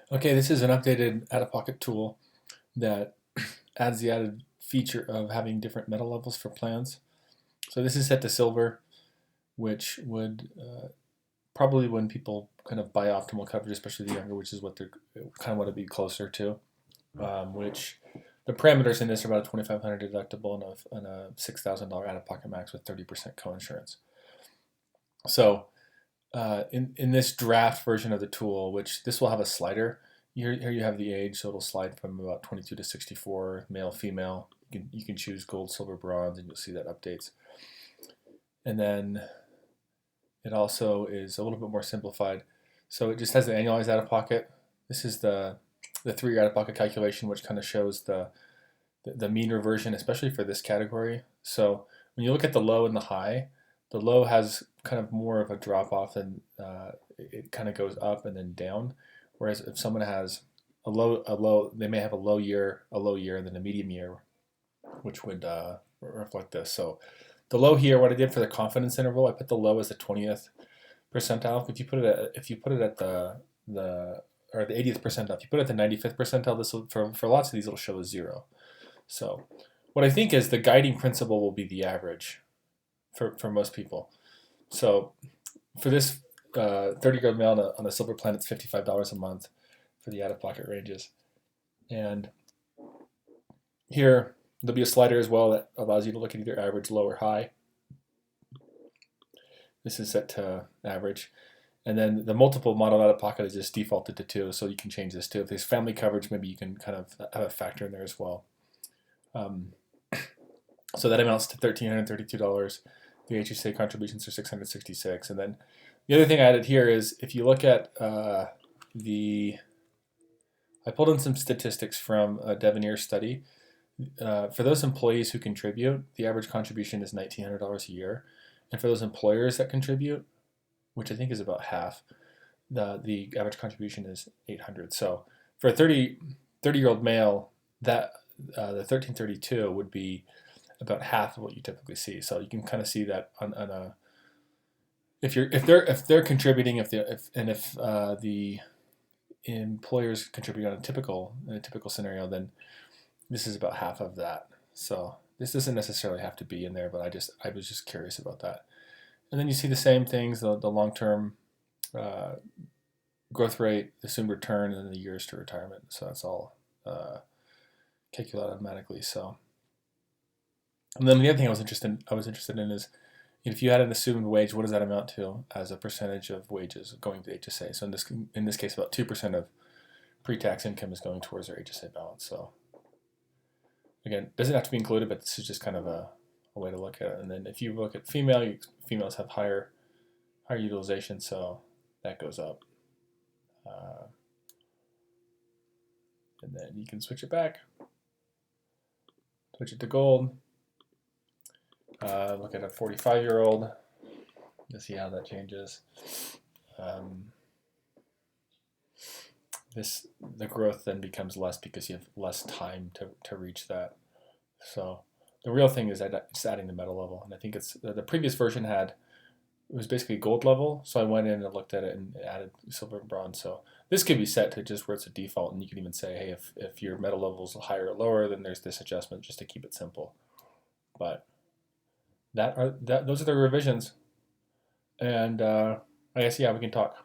Okay, this is an updated out-of-pocket tool that adds the added feature of having different metal levels for plans. So this is set to silver, which would probably when people kind of buy optimal coverage, especially the younger, which is what they're kind of want to be closer to. Which the parameters in this are about a 2,500 deductible and a $6,000 out-of-pocket max with 30% coinsurance. So in this draft version of the tool, which this will have a slider. Here you have the age, so it'll slide from about 22 to 64, male, female. You can choose gold, silver, bronze, and you'll see that updates. And then it also is a little bit more simplified. So it just has the annualized out of pocket. This is the 3-year out of pocket calculation, which kind of shows the mean reversion, especially for this category. So when you look at the low and the high, the low has kind of more of a drop off, and it kind of goes up and then down. Whereas if someone has a low, they may have a low year, and then a medium year, which would reflect this. So the low here, what I did for the confidence interval, I put the low as the 20th percentile. If you put it at the or the 80th percentile, if you put it at the 95th percentile, this will, for lots of these, it'll show a 0. So what I think is the guiding principle will be the average for most people. So for this 30-year-old male on a silver plan, it's $55 a month for the out-of-pocket ranges. And here there'll be a slider as well that allows you to look at either average, low, or high. This is set to average. And then the multiple model out-of-pocket is just defaulted to 2, so you can change this too. If there's family coverage, maybe you can kind of have a factor in there as well. So that amounts to $1,332. The HSA contributions are $666. And then the other thing I added here is if you look at I pulled in some statistics from a Devenir study. For those employees who contribute, the average contribution is $1,900 a year. And for those employers that contribute, which I think is about half, the average contribution is $800. So for a 30-year-old male, that the 1332 would be about half of what you typically see. So you can kind of see that on a if they're contributing, if the employers contribute in a typical scenario, then this is about half of that. So this doesn't necessarily have to be in there, but I was just curious about that. And then you see the same things, the long-term growth rate, assumed return, and then the years to retirement. So that's all calculated automatically. So, and then the other thing I was interested in is if you had an assumed wage, what does that amount to as a percentage of wages going to HSA? So in this case, about 2% of pre-tax income is going towards their HSA balance. So again, doesn't have to be included, but this is just kind of a way to look at it. And then if you look at females have higher utilization, so that goes up. And then you can switch it back, switch it to gold. Look at a 45-year-old to see how that changes. The growth then becomes less because you have less time to reach that. So the real thing is it's adding the metal level, and I think it's the previous version it was basically gold level. So I went in and looked at it and added silver and bronze. So this could be set to just where it's a default, and you can even say, hey, if your metal level is higher or lower, then there's this adjustment just to keep it simple. But those are the revisions, and I guess we can talk.